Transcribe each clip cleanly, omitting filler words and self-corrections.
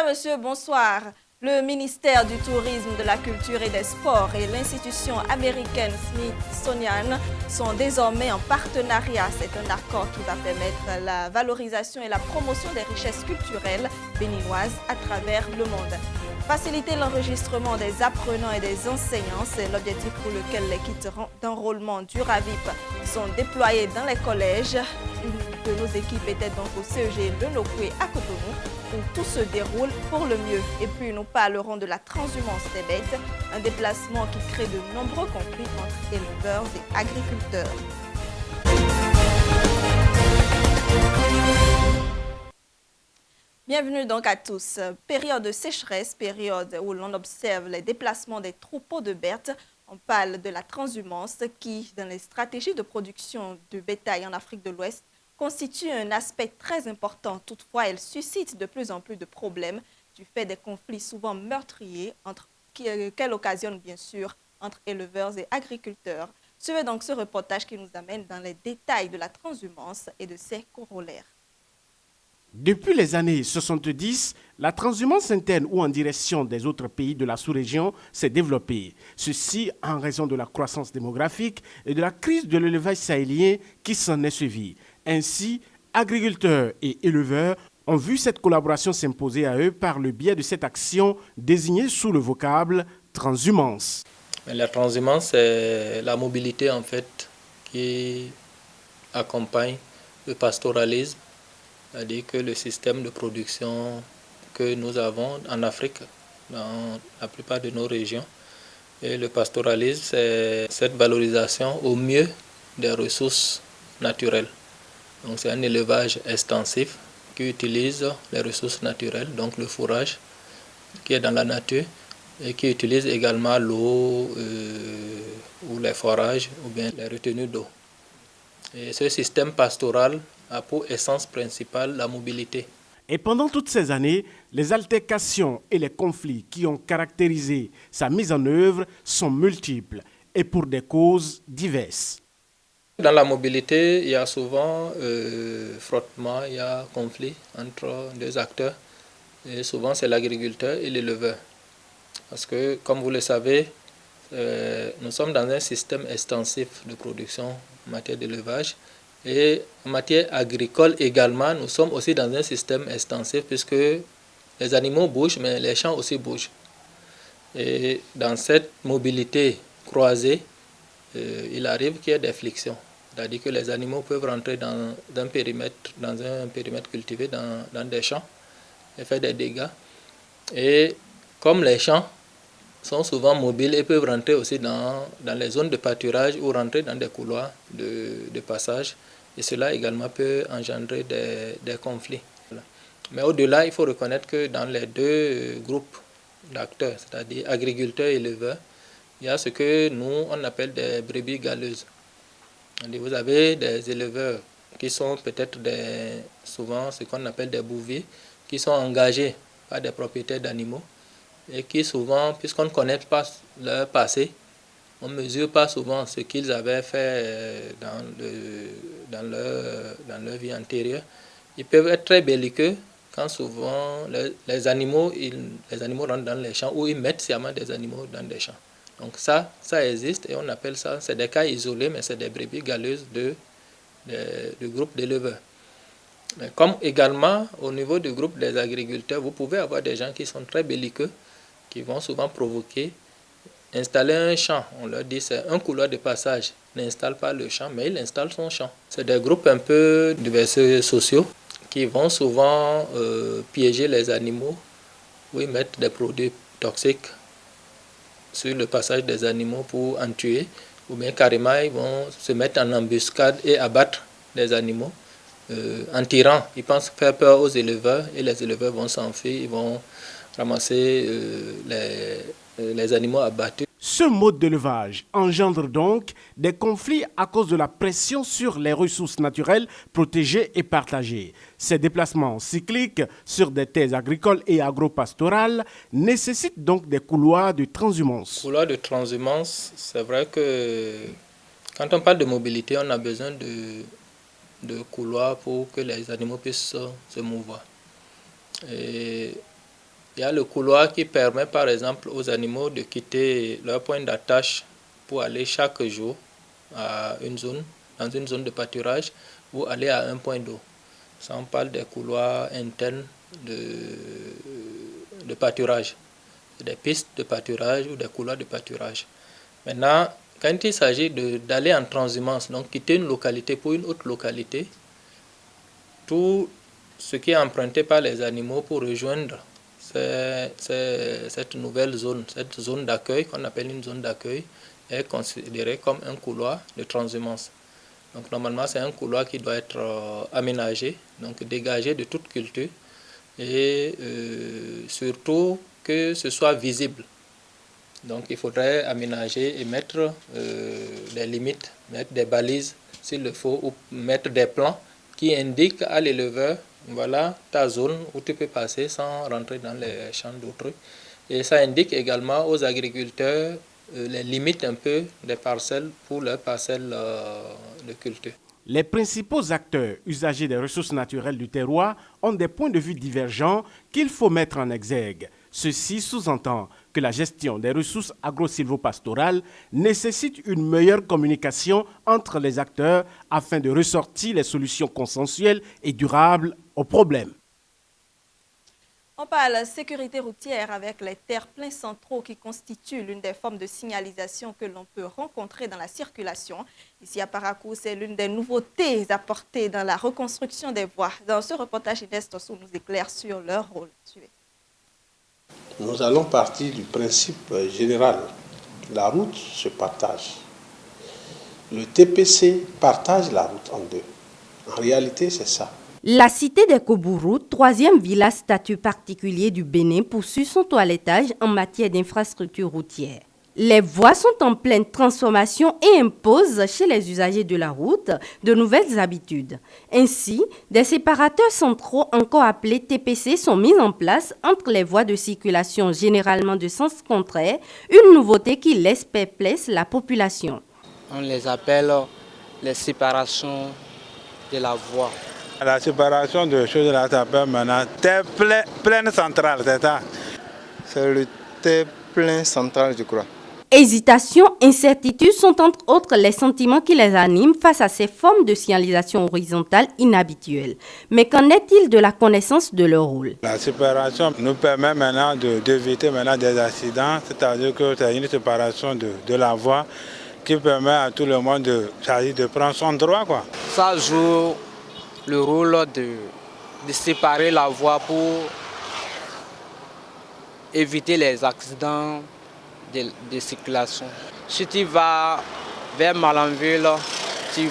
Mesdames, Messieurs, bonsoir. Le ministère du Tourisme, de la Culture et des Sports et l'institution américaine Smithsonian sont désormais en partenariat. C'est un accord qui va permettre la valorisation et la promotion des richesses culturelles béninoises à travers le monde. Faciliter l'enregistrement des apprenants et des enseignants, c'est l'objectif pour lequel les kits d'enrôlement du RAVIP sont déployés dans les collèges. Une de nos équipes était donc au CEG Le Nokoué à Cotonou, où tout se déroule pour le mieux. Et puis nous parlerons de la transhumance des bêtes, un déplacement qui crée de nombreux conflits entre éleveurs et agriculteurs. Bienvenue donc à tous. Période de sécheresse, période où l'on observe les déplacements des troupeaux de bêtes. On parle de la transhumance qui, dans les stratégies de production de bétail en Afrique de l'Ouest, constitue un aspect très important. Toutefois, elle suscite de plus en plus de problèmes du fait des conflits souvent meurtriers qu'elle occasionne bien sûr entre éleveurs et agriculteurs. Suivez donc ce reportage qui nous amène dans les détails de la transhumance et de ses corollaires. Depuis les années 70, la transhumance interne ou en direction des autres pays de la sous-région s'est développée. Ceci en raison de la croissance démographique et de la crise de l'élevage sahélien qui s'en est suivie. Ainsi, agriculteurs et éleveurs ont vu cette collaboration s'imposer à eux par le biais de cette action désignée sous le vocable transhumance. La transhumance, c'est la mobilité en fait qui accompagne le pastoralisme. C'est-à-dire que le système de production que nous avons en Afrique, dans la plupart de nos régions, et le pastoralisme, c'est cette valorisation au mieux des ressources naturelles. Donc c'est un élevage extensif qui utilise les ressources naturelles, donc le fourrage qui est dans la nature, et qui utilise également l'eau ou les forages ou bien les retenues d'eau. Et ce système pastoral a pour essence principale la mobilité. Et pendant toutes ces années, les altercations et les conflits qui ont caractérisé sa mise en œuvre sont multiples et pour des causes diverses. Dans la mobilité, il y a souvent frottement, il y a conflit entre deux acteurs. Et souvent, c'est l'agriculteur et l'éleveur. Parce que, comme vous le savez, nous sommes dans un système extensif de production en matière d'élevage. Et en matière agricole également, nous sommes aussi dans un système extensif puisque les animaux bougent, mais les champs aussi bougent. Et dans cette mobilité croisée, il arrive qu'il y ait des frictions. C'est-à-dire que les animaux peuvent rentrer dans un périmètre cultivé, dans des champs, et faire des dégâts. Et comme les champs sont souvent mobiles et peuvent rentrer aussi dans les zones de pâturage ou rentrer dans des couloirs de passage. Et cela également peut engendrer des conflits. Mais au-delà, il faut reconnaître que dans les deux groupes d'acteurs, c'est-à-dire agriculteurs et éleveurs, il y a ce que nous, on appelle des brebis galeuses. Vous avez des éleveurs qui sont peut-être souvent ce qu'on appelle des bouviers, qui sont engagés par des propriétaires d'animaux et qui souvent, puisqu'on ne connaît pas leur passé, on ne mesure pas souvent ce qu'ils avaient fait dans leur vie antérieure. Ils peuvent être très belliqueux quand souvent les animaux rentrent dans les champs ou ils mettent sciemment des animaux dans des champs. Donc ça existe et on appelle ça, c'est des cas isolés, mais c'est des brebis galeuses du groupe d'éleveurs. Mais comme également au niveau du groupe des agriculteurs, vous pouvez avoir des gens qui sont très belliqueux, qui vont souvent provoquer, installer un champ. On leur dit c'est un couloir de passage. N'installe pas le champ, mais il installe son champ. C'est des groupes un peu divers sociaux qui vont souvent piéger les animaux ou ils mettent des produits toxiques sur le passage des animaux pour en tuer, ou bien carrément ils vont se mettre en embuscade et abattre les animaux en tirant. Ils pensent faire peur aux éleveurs et les éleveurs vont s'enfuir, ils vont ramasser les animaux abattus. Ce mode d'élevage engendre donc des conflits à cause de la pression sur les ressources naturelles protégées et partagées. Ces déplacements cycliques sur des terres agricoles et agro-pastorales nécessitent donc des couloirs de transhumance. Couloirs de transhumance, c'est vrai que quand on parle de mobilité, on a besoin de couloirs pour que les animaux puissent se mouvoir. Et Il y a le couloir qui permet par exemple aux animaux de quitter leur point d'attache pour aller chaque jour à dans une zone de pâturage ou aller à un point d'eau. Ça, on parle des couloirs internes de pâturage, des pistes de pâturage ou des couloirs de pâturage. Maintenant, quand il s'agit d'aller en transhumance, donc quitter une localité pour une autre localité, tout ce qui est emprunté par les animaux pour rejoindre cette nouvelle zone, cette zone d'accueil qu'on appelle une zone d'accueil, est considéré comme un couloir de transhumance. Donc normalement c'est un couloir qui doit être aménagé, donc dégagé de toute culture et surtout que ce soit visible. Donc il faudrait aménager et mettre des limites, mettre des balises s'il le faut, ou mettre des plans qui indiquent à l'éleveur, voilà ta zone où tu peux passer sans rentrer dans les champs d'autrui. Et ça indique également aux agriculteurs les limites un peu des parcelles pour leurs parcelles de culture. Les principaux acteurs usagers des ressources naturelles du terroir ont des points de vue divergents qu'il faut mettre en exergue. Ceci sous-entend que la gestion des ressources agro-silvopastorales nécessite une meilleure communication entre les acteurs afin de ressortir les solutions consensuelles et durables aux problèmes. On parle sécurité routière avec les terre-pleins centraux qui constituent l'une des formes de signalisation que l'on peut rencontrer dans la circulation. Ici à Parakou, c'est l'une des nouveautés apportées dans la reconstruction des voies. Dans ce reportage, Inès Tosso nous éclaire sur leur rôle. Suivez. Nous allons partir du principe général. La route se partage. Le TPC partage la route en deux. En réalité, c'est ça. La cité des Kobourou, troisième village statut particulier du Bénin, poursuit son toilettage en matière d'infrastructures routières. Les voies sont en pleine transformation et imposent chez les usagers de la route de nouvelles habitudes. Ainsi, des séparateurs centraux, encore appelés TPC, sont mis en place entre les voies de circulation généralement de sens contraire, une nouveauté qui laisse perplexe la population. On les appelle les séparations de la voie. La séparation de choses là s'appelle maintenant terre-pleine centrale, c'est ça? C'est le terre-plein central, je crois. Hésitation, incertitude sont entre autres les sentiments qui les animent face à ces formes de signalisation horizontale inhabituelles. Mais qu'en est-il de la connaissance de leur rôle? La séparation nous permet maintenant d'éviter des accidents, c'est-à-dire que c'est une séparation de la voie qui permet à tout le monde de prendre son droit, quoi. Ça joue le rôle de séparer la voie pour éviter les accidents de circulation. Si tu vas vers Malanville, tu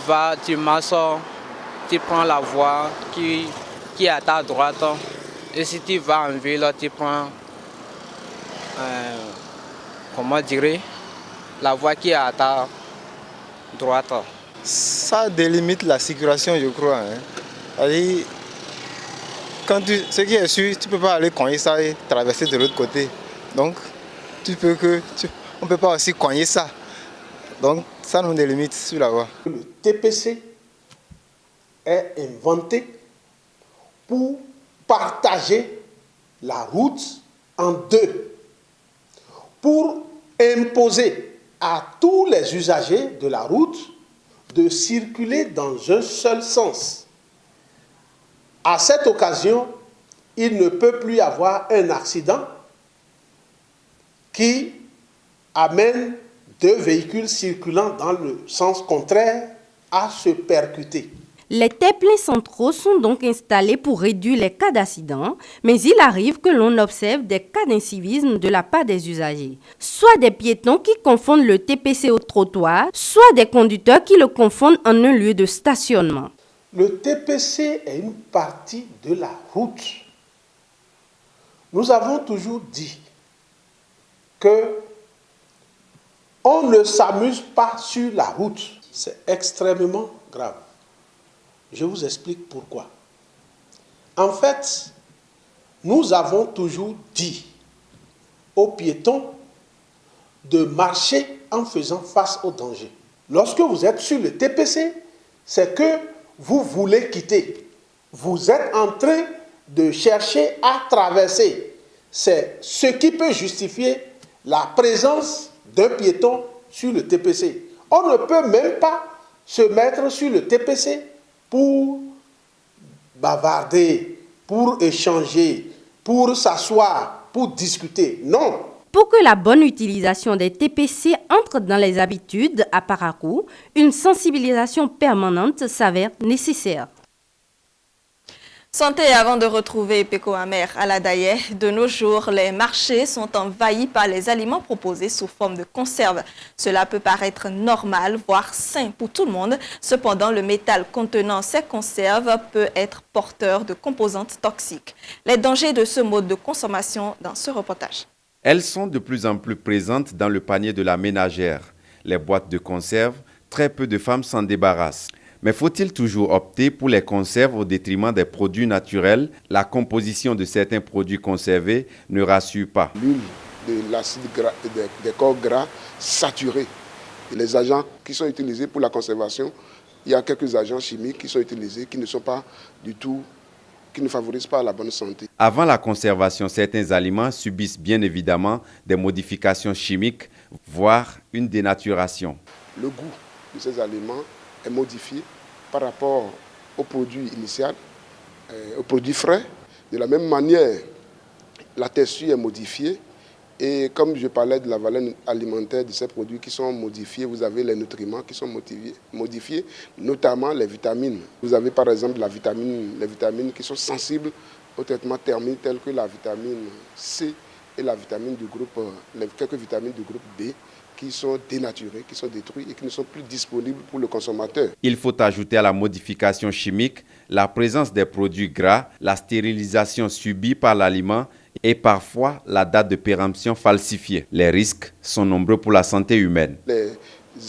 marches, tu prends la voie qui est à ta droite. Et si tu vas en ville, tu prends la voie qui est à ta droite. Ça délimite la circulation, je crois. C'est-à-dire, ce qui est sûr, tu ne peux pas aller cogner ça et traverser de l'autre côté. Donc, on ne peut pas aussi cogner ça. Donc, ça nous délimite sur la voie. Le TPC est inventé pour partager la route en deux, pour imposer à tous les usagers de la route de circuler dans un seul sens. À cette occasion, il ne peut plus y avoir un accident qui amène deux véhicules circulant dans le sens contraire à se percuter. Les terre-pleins centraux sont donc installés pour réduire les cas d'accident, mais il arrive que l'on observe des cas d'incivisme de la part des usagers. Soit des piétons qui confondent le TPC au trottoir, soit des conducteurs qui le confondent en un lieu de stationnement. Le TPC est une partie de la route. Nous avons toujours dit que on ne s'amuse pas sur la route. C'est extrêmement grave. Je vous explique pourquoi. En fait, nous avons toujours dit aux piétons de marcher en faisant face au danger. Lorsque vous êtes sur le TPC, c'est que vous voulez quitter. Vous êtes en train de chercher à traverser. c'est ce qui peut justifier la présence d'un piéton sur le TPC. On ne peut même pas se mettre sur le TPC pour bavarder, pour échanger, pour s'asseoir, pour discuter. Non. Pour que la bonne utilisation des TPC entre dans les habitudes à Parakou, une sensibilisation permanente s'avère nécessaire. Santé, avant de retrouver Peko Amer à la Daye, de nos jours, les marchés sont envahis par les aliments proposés sous forme de conserve. Cela peut paraître normal, voire sain pour tout le monde. Cependant, le métal contenant ces conserves peut être porteur de composantes toxiques. Les dangers de ce mode de consommation dans ce reportage. Elles sont de plus en plus présentes dans le panier de la ménagère. Les boîtes de conserve, très peu de femmes s'en débarrassent. Mais faut-il toujours opter pour les conserves au détriment des produits naturels? La composition de certains produits conservés ne rassure pas. L'huile, de l'acide gras, des corps gras saturés. Et les agents qui sont utilisés pour la conservation, il y a quelques agents chimiques qui sont utilisés qui ne sont pas du tout, qui ne favorisent pas la bonne santé. Avant la conservation, certains aliments subissent bien évidemment des modifications chimiques, voire une dénaturation. Le goût de ces aliments est modifié par rapport au produit initial, au produit frais. De la même manière, la texture est modifiée et comme je parlais de la valeur alimentaire de ces produits qui sont modifiés, vous avez les nutriments qui sont modifiés, notamment les vitamines. Vous avez par exemple les vitamines qui sont sensibles au traitement thermique telles que la vitamine C et la vitamine du groupe, quelques vitamines du groupe D, qui sont dénaturés, qui sont détruits et qui ne sont plus disponibles pour le consommateur. Il faut ajouter à la modification chimique la présence des produits gras, la stérilisation subie par l'aliment et parfois la date de péremption falsifiée. Les risques sont nombreux pour la santé humaine. Les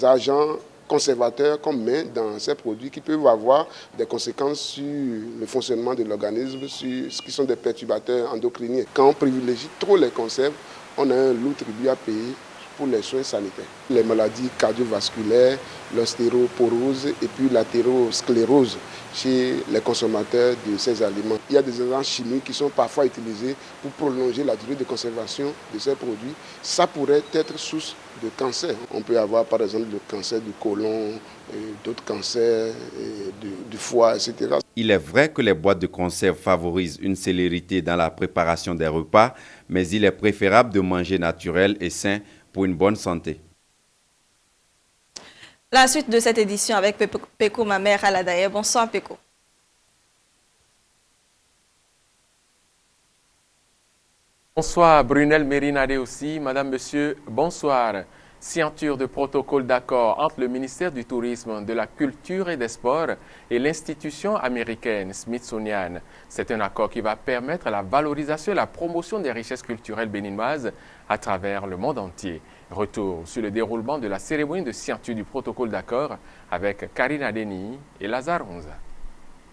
agents conservateurs qu'on met dans ces produits qui peuvent avoir des conséquences sur le fonctionnement de l'organisme, sur ce qui sont des perturbateurs endocriniens. Quand on privilégie trop les conserves, on a un lourd tribut à payer pour les soins sanitaires. Les maladies cardiovasculaires, l'ostéoporose et puis l'athérosclérose chez les consommateurs de ces aliments. Il y a des agents chimiques qui sont parfois utilisés pour prolonger la durée de conservation de ces produits. Ça pourrait être source de cancer. On peut avoir par exemple le cancer du côlon, d'autres cancers du foie, etc. Il est vrai que les boîtes de conserve favorisent une célérité dans la préparation des repas, mais il est préférable de manger naturel et sain pour une bonne santé. La suite de cette édition avec Peko Mamer à la Daye. Bonsoir Peko. Bonsoir Brunel Mérinade aussi. Madame, Monsieur, bonsoir. Signature de protocole d'accord entre le ministère du Tourisme, de la Culture et des Sports et l'institution américaine Smithsonian. C'est un accord qui va permettre la valorisation et la promotion des richesses culturelles béninoises à travers le monde entier. Retour sur le déroulement de la cérémonie de signature du protocole d'accord avec Karina Deni et Lazare Onza.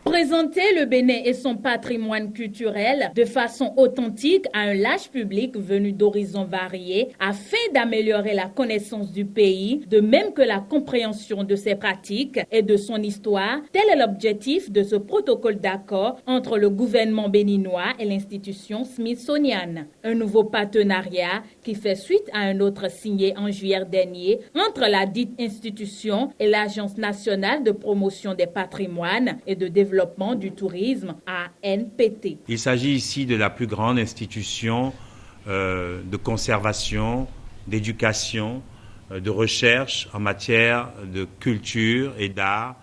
Présenter le Bénin et son patrimoine culturel de façon authentique à un large public venu d'horizons variés afin d'améliorer la connaissance du pays, de même que la compréhension de ses pratiques et de son histoire, tel est l'objectif de ce protocole d'accord entre le gouvernement béninois et l'institution Smithsonian. Un nouveau partenariat qui fait suite à un autre signé en juillet dernier entre la dite institution et l'Agence nationale de promotion des patrimoines et de développement du tourisme, ANPT. Il s'agit ici de la plus grande institution de conservation, d'éducation, de recherche en matière de culture et d'art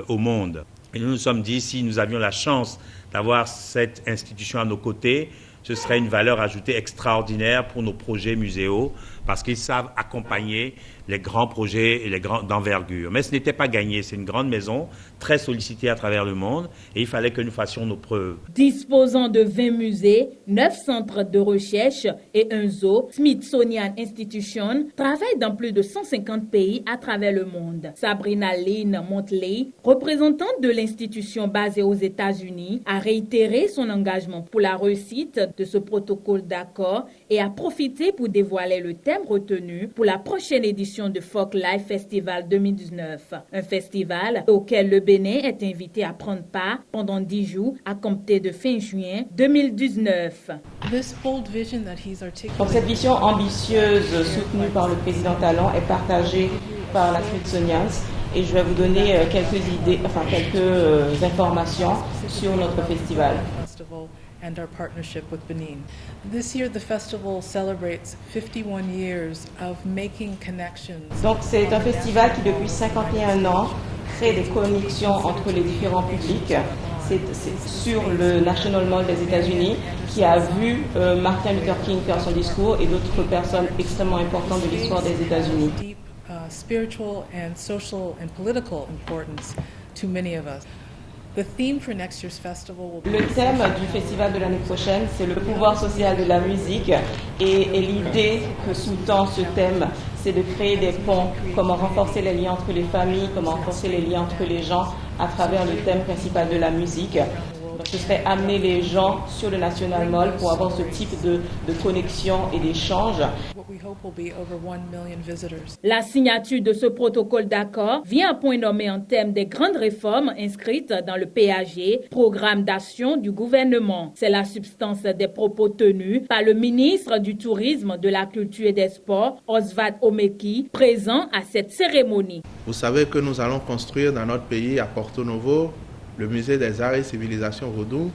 au monde. Et nous nous sommes dit, si nous avions la chance d'avoir cette institution à nos côtés, ce serait une valeur ajoutée extraordinaire pour nos projets muséaux parce qu'ils savent accompagner les grands projets et les grands d'envergure. Mais ce n'était pas gagné. C'est une grande maison, très sollicitée à travers le monde et il fallait que nous fassions nos preuves. Disposant de 20 musées, 9 centres de recherche et un zoo, Smithsonian Institution travaille dans plus de 150 pays à travers le monde. Sabrina Lynn Montley, représentante de l'institution basée aux États-Unis, a réitéré son engagement pour la réussite de ce protocole d'accord et a profité pour dévoiler le thème retenu pour la prochaine édition de Folk Life Festival 2019. Un festival auquel le Bénin est invité à prendre part pendant 10 jours à compter de fin juin 2019. Donc cette vision ambitieuse soutenue par le président Talon est partagée par la Smithsonian et je vais vous donner quelques informations sur notre festival. And our partnership with Benin. This year, the festival celebrates 51 years of making connections. Donc, c'est un festival qui, depuis 51 ans, crée des connexions entre les différents publics. C'est sur le National Mall des États-Unis qui a vu Martin Luther King faire son discours et d'autres personnes extrêmement importantes de l'histoire des États-Unis. Deep spiritual and social and political importance to many of us. The theme for next year's festival will be... Le thème du festival de l'année prochaine, c'est le pouvoir social de la musique et l'idée que sous-tend ce thème, c'est de créer des ponts, comment renforcer les liens entre les familles, comment renforcer les liens entre les gens à travers le thème principal de la musique. Donc, ce serait amener les gens sur le National Mall pour avoir ce type de connexion et d'échange. La signature de ce protocole d'accord vient à point nommé en termes des grandes réformes inscrites dans le PAG, programme d'action du gouvernement. C'est la substance des propos tenus par le ministre du Tourisme, de la Culture et des Sports, Oswald Omeki, présent à cette cérémonie. Vous savez que nous allons construire dans notre pays, à Porto Novo, le musée des arts et civilisations vaudou.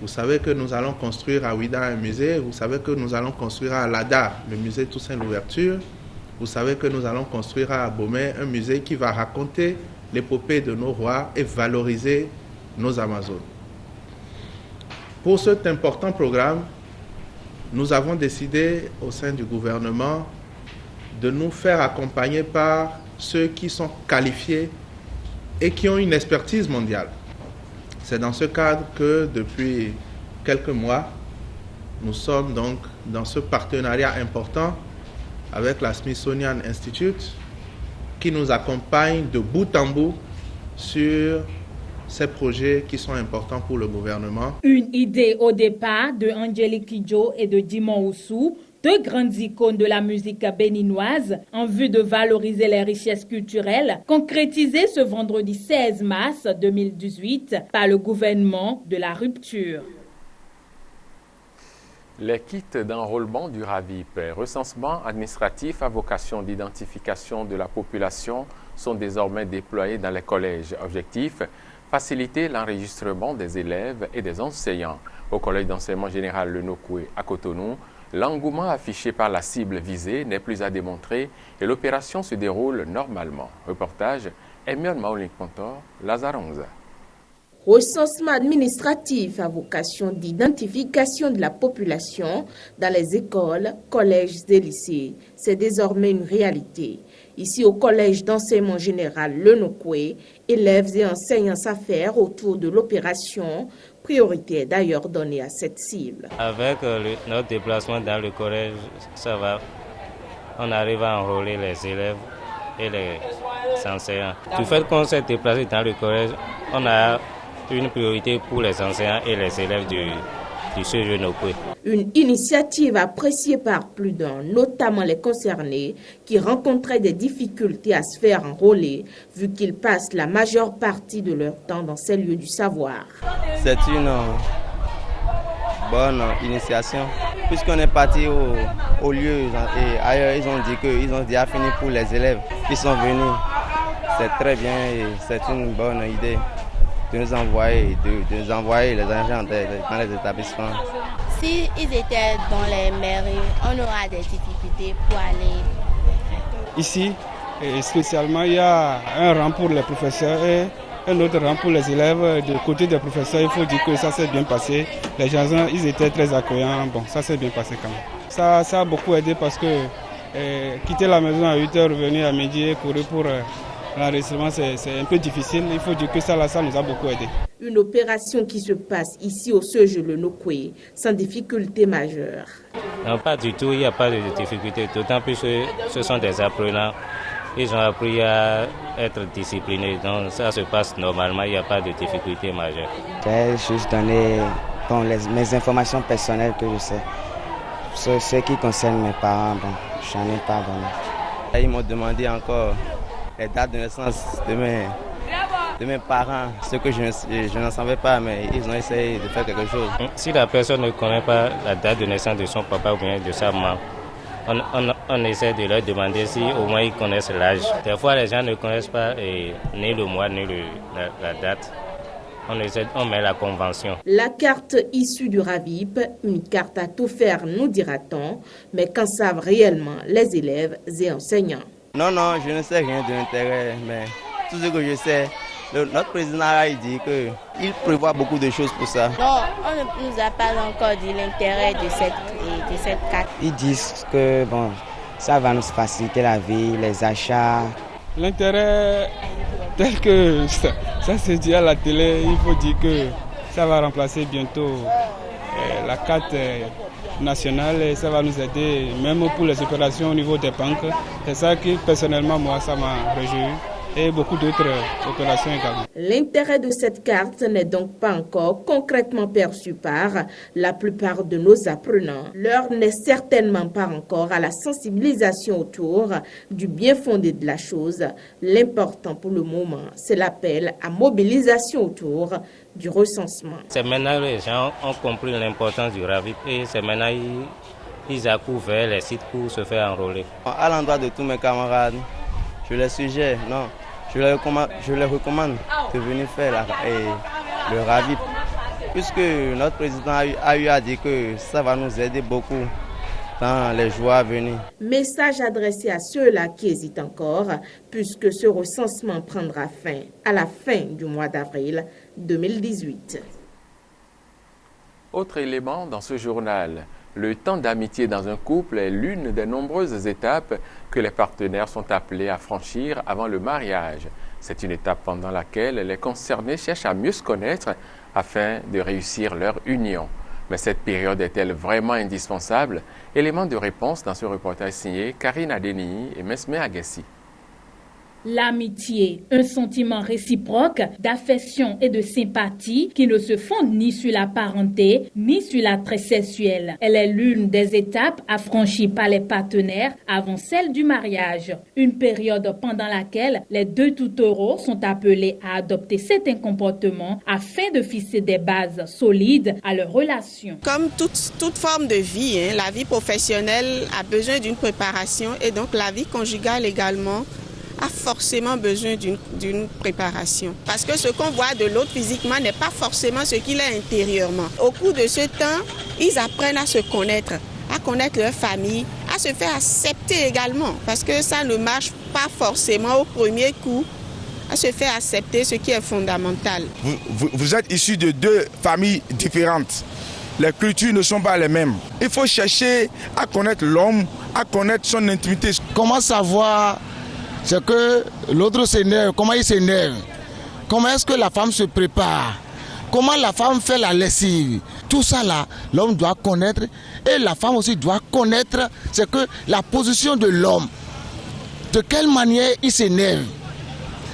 Vous savez que nous allons construire à Ouida un musée. Vous savez que nous allons construire à Lada le musée Toussaint Louverture. Vous savez que nous allons construire à Abomey un musée qui va raconter l'épopée de nos rois et valoriser nos Amazones. Pour cet important programme, nous avons décidé au sein du gouvernement de nous faire accompagner par ceux qui sont qualifiés et qui ont une expertise mondiale. C'est dans ce cadre que depuis quelques mois, nous sommes donc dans ce partenariat important avec la Smithsonian Institute qui nous accompagne de bout en bout sur ces projets qui sont importants pour le gouvernement. Une idée au départ de Angélique Kidjo et de Dimon Oussou, deux grandes icônes de la musique béninoise, en vue de valoriser les richesses culturelles, concrétisées ce vendredi 16 mars 2018 par le gouvernement de la rupture. Les kits d'enrôlement du RAVIP, recensement administratif à vocation d'identification de la population, sont désormais déployés dans les collèges. Objectif, faciliter l'enregistrement des élèves et des enseignants. Au collège d'enseignement général Le Nokoué à Cotonou, l'engouement affiché par la cible visée n'est plus à démontrer et l'opération se déroule normalement. Reportage, Hermione Maolink-Pontor, Lazaronza. Recensement administratif à vocation d'identification de la population dans les écoles, collèges et lycées. C'est désormais une réalité. Ici au collège d'enseignement général Le Nokoué, élèves et enseignants s'affairent autour de l'opération. Priorité est d'ailleurs donnée à cette cible. Avec notre déplacement dans le collège, ça va. On arrive à enrôler les élèves et les enseignants. Du fait qu'on s'est déplacé dans le collège, on a une priorité pour les enseignants et les élèves du CEG Nokoué. Une initiative appréciée par plus d'un, notamment les concernés, qui rencontraient des difficultés à se faire enrôler, vu qu'ils passent la majeure partie de leur temps dans ces lieux du savoir. C'est une bonne initiation, puisqu'on est parti au lieu et ailleurs, ils ont dit qu'ils ont déjà fini pour les élèves qui sont venus. C'est très bien et c'est une bonne idée de nous envoyer, les agents dans les établissements. Si ils étaient dans les mairies, on aura des difficultés pour aller. Ici, spécialement, il y a un rang pour les professeurs et un autre rang pour les élèves. Du côté des professeurs, il faut dire que ça s'est bien passé. Les gens, ils étaient très accueillants. Bon, ça s'est bien passé quand même. Ça a beaucoup aidé parce que quitter la maison à 8h, revenir à midi et courir pour l'enregistrement, c'est un peu difficile. Il faut dire que ça nous a beaucoup aidé. Une opération qui se passe ici au CEG Le Nokoué sans difficulté majeure. Non, pas du tout, il n'y a pas de difficulté. D'autant plus que ce sont des apprenants. Ils ont appris à être disciplinés. Donc ça se passe normalement, il n'y a pas de difficulté majeure. J'ai juste donné mes informations personnelles que je sais. Ce qui concerne mes parents, je n'en ai pas donné. Ils m'ont demandé encore les dates de naissance de de mes parents, ce que je n'en savais pas, mais ils ont essayé de faire quelque chose. Si la personne ne connaît pas la date de naissance de son papa ou bien de sa maman, on essaie de leur demander si au moins ils connaissent l'âge. Des fois, les gens ne connaissent pas ni le mois ni la date. On met la convention. La carte issue du RAVIP, une carte à tout faire, nous dira-t-on, mais qu'en savent réellement les élèves et enseignants? Non, je ne sais rien de l'intérêt, mais tout ce que je sais, notre président a dit qu'il prévoit beaucoup de choses pour ça. Non, on ne nous a pas encore dit l'intérêt de cette carte. Ils disent que bon, ça va nous faciliter la vie, les achats. L'intérêt tel que ça se dit à la télé, il faut dire que ça va remplacer bientôt la carte nationale et ça va nous aider même pour les opérations au niveau des banques. C'est ça qui personnellement moi ça m'a réjoui et beaucoup d'autres opérations également. L'intérêt de cette carte n'est donc pas encore concrètement perçu par la plupart de nos apprenants. L'heure n'est certainement pas encore à la sensibilisation autour du bien fondé de la chose. L'important pour le moment, c'est l'appel à mobilisation autour du recensement. C'est maintenant que les gens ont compris l'importance du RAVIP et c'est maintenant ils accourent vers les sites pour se faire enrôler. À l'endroit de tous mes camarades, je les suggère, je les recommande de venir faire le RAVIP, puisque notre président a eu à dire que ça va nous aider beaucoup dans les jours à venir. Message adressé à ceux-là qui hésitent encore, puisque ce recensement prendra fin à la fin du mois d'avril 2018. Autre élément dans ce journal. Le temps d'amitié dans un couple est l'une des nombreuses étapes que les partenaires sont appelés à franchir avant le mariage. C'est une étape pendant laquelle les concernés cherchent à mieux se connaître afin de réussir leur union. Mais cette période est-elle vraiment indispensable? Élément de réponse dans ce reportage signé Karine Adeni et Mesme Agassi. L'amitié, un sentiment réciproque d'affection et de sympathie qui ne se fonde ni sur la parenté ni sur l'attrait sexuel. Elle est l'une des étapes à franchir par les partenaires avant celle du mariage. Une période pendant laquelle les deux tourtereaux sont appelés à adopter certains comportements afin de fixer des bases solides à leur relation. Comme toute forme de vie, la vie professionnelle a besoin d'une préparation et donc la vie conjugale également a forcément besoin d'une préparation. Parce que ce qu'on voit de l'autre physiquement n'est pas forcément ce qu'il est intérieurement. Au cours de ce temps, ils apprennent à se connaître leur famille, à se faire accepter également. Parce que ça ne marche pas forcément au premier coup, à se faire accepter, ce qui est fondamental. Vous êtes issus de deux familles différentes. Les cultures ne sont pas les mêmes. Il faut chercher à connaître l'homme, à connaître son intimité. Comment savoir c'est que l'autre s'énerve, comment il s'énerve, comment est-ce que la femme se prépare, comment la femme fait la lessive. Tout ça là, l'homme doit connaître et la femme aussi doit connaître, c'est que la position de l'homme, de quelle manière il s'énerve.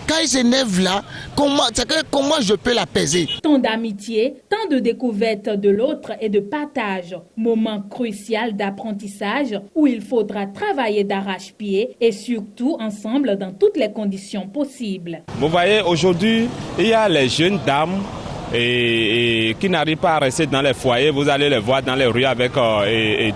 Quand il s'énerve là, comment je peux l'apaiser? Temps d'amitié, temps de découverte de l'autre et de partage. Moment crucial d'apprentissage où il faudra travailler d'arrache-pied et surtout ensemble dans toutes les conditions possibles. Vous voyez, aujourd'hui, il y a les jeunes dames qui n'arrivent pas à rester dans les foyers. Vous allez les voir dans les rues avec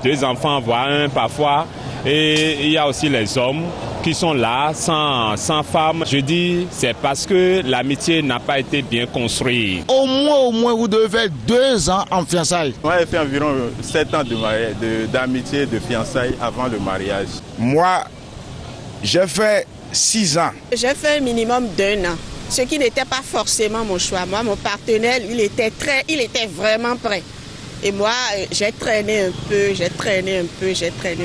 deux enfants, voire un parfois. Et il y a aussi les hommes qui sont là sans femmes. Je dis, c'est parce que l'amitié n'a pas été bien construite. Au moins, vous devez faire 2 ans en fiançailles. Moi, j'ai fait environ 7 ans d'amitié, de fiançailles avant le mariage. Moi, j'ai fait 6 ans. J'ai fait un minimum d'1 an, ce qui n'était pas forcément mon choix. Moi, mon partenaire, il était vraiment prêt. Et moi, j'ai traîné un peu.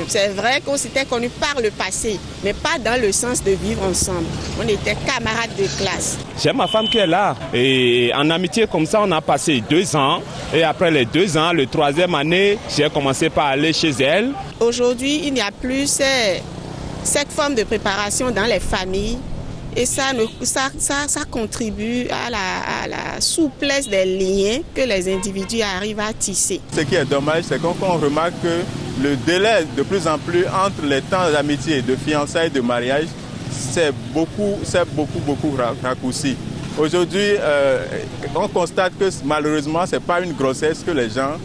C'est vrai qu'on s'était connus par le passé, mais pas dans le sens de vivre ensemble. On était camarades de classe. J'ai ma femme qui est là. Et en amitié comme ça, on a passé 2 ans. Et après les 2 ans, le 3e année, j'ai commencé par aller chez elle. Aujourd'hui, il n'y a plus cette forme de préparation dans les familles. Et ça contribue à la souplesse des liens que les individus arrivent à tisser. Ce qui est dommage, c'est qu'on remarque que le délai de plus en plus entre les temps d'amitié, de fiançailles, de mariage, c'est beaucoup raccourci. Aujourd'hui, on constate que malheureusement, ce n'est pas une grossesse que les gens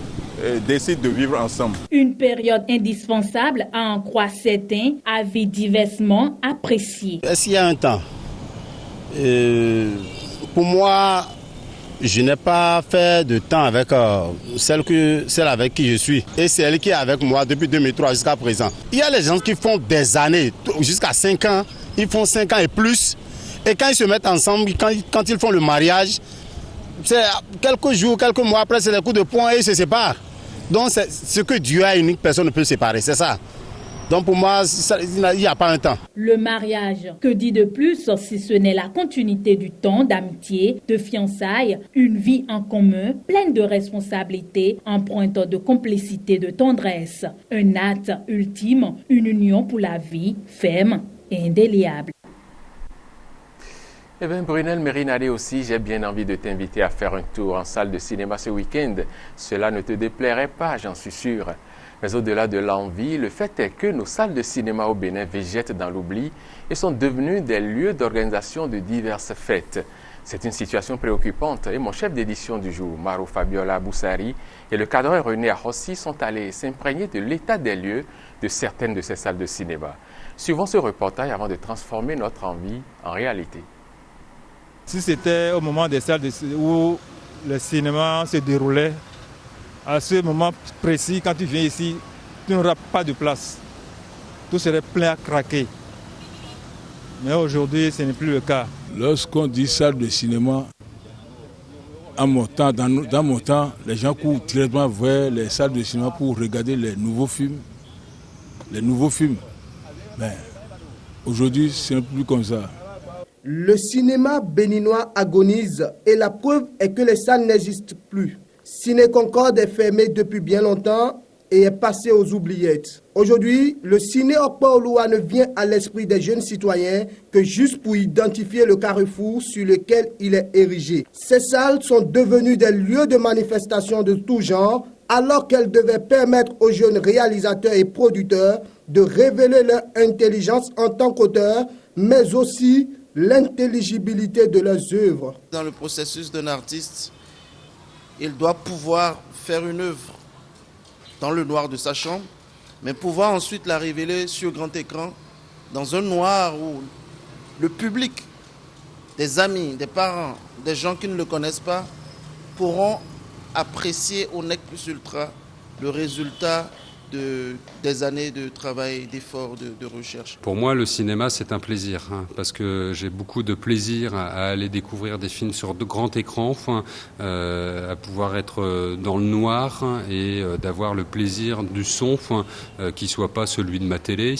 décident de vivre ensemble. Une période indispensable à en croire certains, avis diversement appréciés. Est-ce qu'il y a un temps? Pour moi, je n'ai pas fait de temps avec celle avec qui je suis. Et c'est elle qui est avec moi depuis 2003 jusqu'à présent. Il y a les gens qui font des années, jusqu'à 5 ans, ils font 5 ans et plus. Et quand ils se mettent ensemble, quand ils font le mariage, c'est quelques jours, quelques mois après, c'est des coups de poing et ils se séparent. Donc c'est ce que Dieu a unique, personne ne peut séparer, c'est ça. Donc pour moi, il n'y a pas un temps. Le mariage, que dit de plus si ce n'est la continuité du temps d'amitié, de fiançailles, une vie en commun, pleine de responsabilités, empreinte de complicité, de tendresse. Un acte ultime, une union pour la vie, ferme et indéliable. Eh bien, Brunel Mérinadé aussi, j'ai bien envie de t'inviter à faire un tour en salle de cinéma ce week-end. Cela ne te déplairait pas, j'en suis sûr. Mais au-delà de l'envie, le fait est que nos salles de cinéma au Bénin végètent dans l'oubli et sont devenues des lieux d'organisation de diverses fêtes. C'est une situation préoccupante et mon chef d'édition du jour, Maro Fabiola Boussari, et le cadreur René Arrossi sont allés s'imprégner de l'état des lieux de certaines de ces salles de cinéma. Suivons ce reportage avant de transformer notre envie en réalité. Si c'était au moment des salles où le cinéma se déroulait, à ce moment précis, quand tu viens ici, tu n'auras pas de place. Tout serait plein à craquer. Mais aujourd'hui, ce n'est plus le cas. Lorsqu'on dit salle de cinéma, dans mon temps, les gens courent directement vers les salles de cinéma pour regarder les nouveaux films. Mais aujourd'hui, ce n'est plus comme ça. Le cinéma béninois agonise et la preuve est que les salles n'existent plus. Ciné Concorde est fermé depuis bien longtemps et est passé aux oubliettes. Aujourd'hui, le ciné Okpa-Oloa ne vient à l'esprit des jeunes citoyens que juste pour identifier le carrefour sur lequel il est érigé. Ces salles sont devenues des lieux de manifestation de tout genre, alors qu'elles devaient permettre aux jeunes réalisateurs et producteurs de révéler leur intelligence en tant qu'auteurs, mais aussi l'intelligibilité de leurs œuvres. Dans le processus d'un artiste, il doit pouvoir faire une œuvre dans le noir de sa chambre, mais pouvoir ensuite la révéler sur grand écran, dans un noir où le public, des amis, des parents, des gens qui ne le connaissent pas, pourront apprécier au nec plus ultra le résultat des années de travail, d'efforts, de recherche. Pour moi, le cinéma, c'est un plaisir, parce que j'ai beaucoup de plaisir à aller découvrir des films sur de grands écrans, à pouvoir être dans le noir et d'avoir le plaisir du son qui ne soit pas celui de ma télé,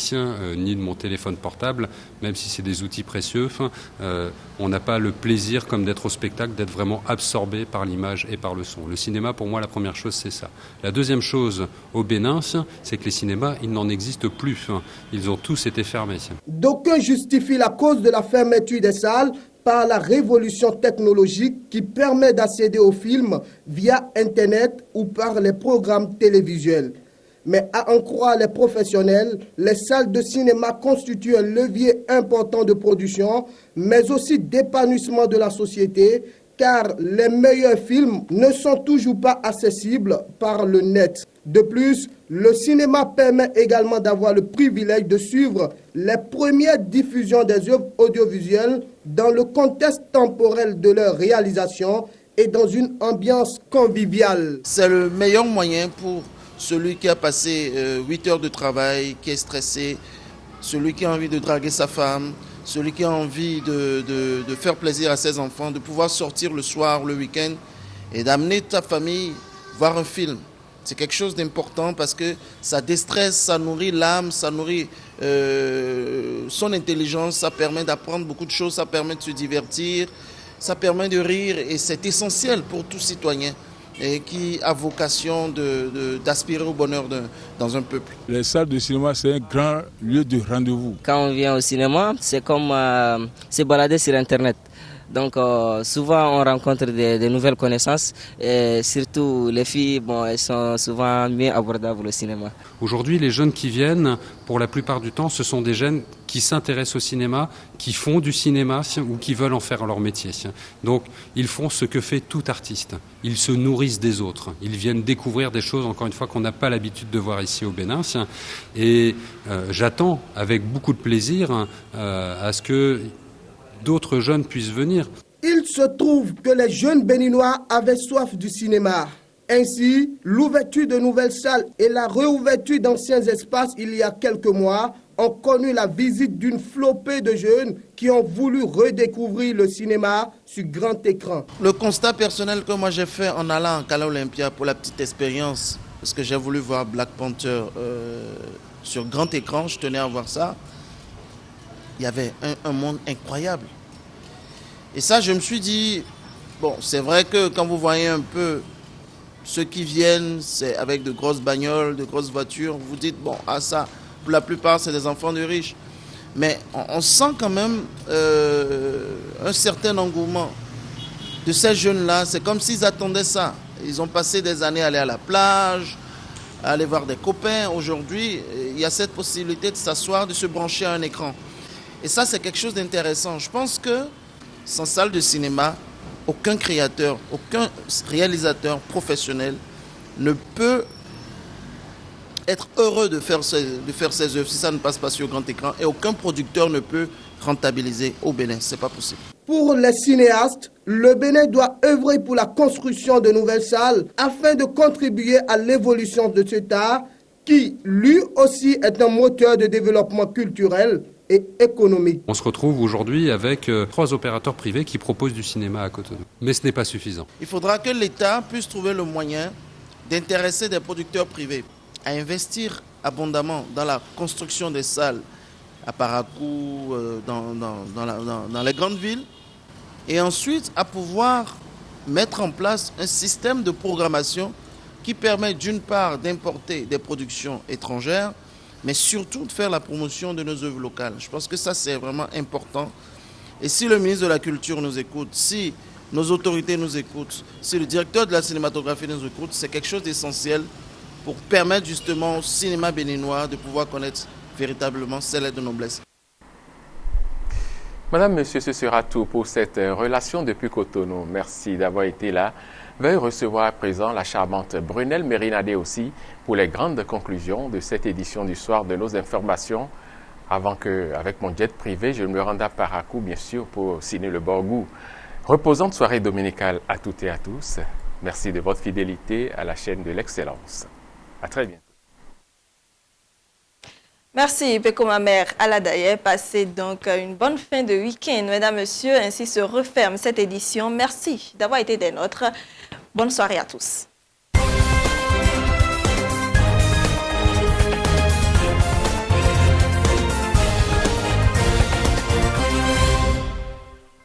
ni de mon téléphone portable, même si c'est des outils précieux. On n'a pas le plaisir, comme d'être au spectacle, d'être vraiment absorbé par l'image et par le son. Le cinéma, pour moi, la première chose, c'est ça. La deuxième chose, au Bénin, c'est que les cinémas, il n'en existe plus. Ils ont tous été fermés. D'aucuns justifient la cause de la fermeture des salles par la révolution technologique qui permet d'accéder aux films via Internet ou par les programmes télévisuels. Mais à en croire les professionnels, les salles de cinéma constituent un levier important de production, mais aussi d'épanouissement de la société, car les meilleurs films ne sont toujours pas accessibles par le net. De plus, le cinéma permet également d'avoir le privilège de suivre les premières diffusions des œuvres audiovisuelles dans le contexte temporel de leur réalisation et dans une ambiance conviviale. C'est le meilleur moyen pour celui qui a passé 8 heures de travail, qui est stressé, celui qui a envie de draguer sa femme, celui qui a envie de faire plaisir à ses enfants, de pouvoir sortir le soir, le week-end et d'amener ta famille voir un film. C'est quelque chose d'important parce que ça déstresse, ça nourrit l'âme, ça nourrit son intelligence, ça permet d'apprendre beaucoup de choses, ça permet de se divertir, ça permet de rire et c'est essentiel pour tout citoyen et qui a vocation d'aspirer au bonheur dans un peuple. Les salles de cinéma, c'est un grand lieu de rendez-vous. Quand on vient au cinéma, c'est comme se balader sur Internet. Donc souvent on rencontre de nouvelles connaissances et surtout les filles, bon, elles sont souvent mieux abordables au cinéma. Aujourd'hui, les jeunes qui viennent, pour la plupart du temps, ce sont des jeunes qui s'intéressent au cinéma, qui font du cinéma ou qui veulent en faire leur métier. Donc ils font ce que fait tout artiste. Ils se nourrissent des autres. Ils viennent découvrir des choses, encore une fois, qu'on n'a pas l'habitude de voir ici au Bénin. Et j'attends avec beaucoup de plaisir à ce que d'autres jeunes puissent venir. Il se trouve que les jeunes béninois avaient soif du cinéma. Ainsi, l'ouverture de nouvelles salles et la réouverture d'anciens espaces il y a quelques mois ont connu la visite d'une flopée de jeunes qui ont voulu redécouvrir le cinéma sur grand écran. Le constat personnel que moi j'ai fait en allant à Cala Olympia pour la petite expérience, parce que j'ai voulu voir Black Panther sur grand écran, je tenais à voir ça, il y avait un monde incroyable. Et ça, je me suis dit, bon, c'est vrai que quand vous voyez un peu ceux qui viennent, c'est avec de grosses bagnoles, de grosses voitures, vous dites, bon, ah ça, pour la plupart, c'est des enfants de riches. Mais on sent quand même un certain engouement de ces jeunes-là. C'est comme s'ils attendaient ça. Ils ont passé des années à aller à la plage, à aller voir des copains. Aujourd'hui, il y a cette possibilité de s'asseoir, de se brancher à un écran. Et ça, c'est quelque chose d'intéressant. Je pense que sans salle de cinéma, aucun créateur, aucun réalisateur professionnel ne peut être heureux de faire ses œuvres si ça ne passe pas sur grand écran, et aucun producteur ne peut rentabiliser au Bénin. C'est pas possible. Pour les cinéastes, le Bénin doit œuvrer pour la construction de nouvelles salles afin de contribuer à l'évolution de cet art qui, lui aussi, est un moteur de développement culturel et économique. On se retrouve aujourd'hui avec 3 opérateurs privés qui proposent du cinéma à Cotonou. Mais ce n'est pas suffisant. Il faudra que l'État puisse trouver le moyen d'intéresser des producteurs privés à investir abondamment dans la construction des salles à Parakou, dans les grandes villes, et ensuite à pouvoir mettre en place un système de programmation qui permet d'une part d'importer des productions étrangères, mais surtout de faire la promotion de nos œuvres locales. Je pense que ça, c'est vraiment important. Et si le ministre de la Culture nous écoute, si nos autorités nous écoutent, si le directeur de la cinématographie nous écoute, c'est quelque chose d'essentiel pour permettre justement au cinéma béninois de pouvoir connaître véritablement ses lettres de noblesse. Madame, Monsieur, ce sera tout pour cette relation depuis Cotonou. Merci d'avoir été là. Veuillez recevoir à présent la charmante Brunel Mérinadé aussi pour les grandes conclusions de cette édition du soir de nos informations. Avant que, avec mon jet privé, je me rende à Parakou, bien sûr, pour signer le Borgou. Reposante soirée dominicale à toutes et à tous. Merci de votre fidélité à la chaîne de l'excellence. À très bientôt. Merci, Peko Mamère Aladaye. Passez donc une bonne fin de week-end, mesdames, messieurs. Ainsi se referme cette édition. Merci d'avoir été des nôtres. Bonne soirée à tous.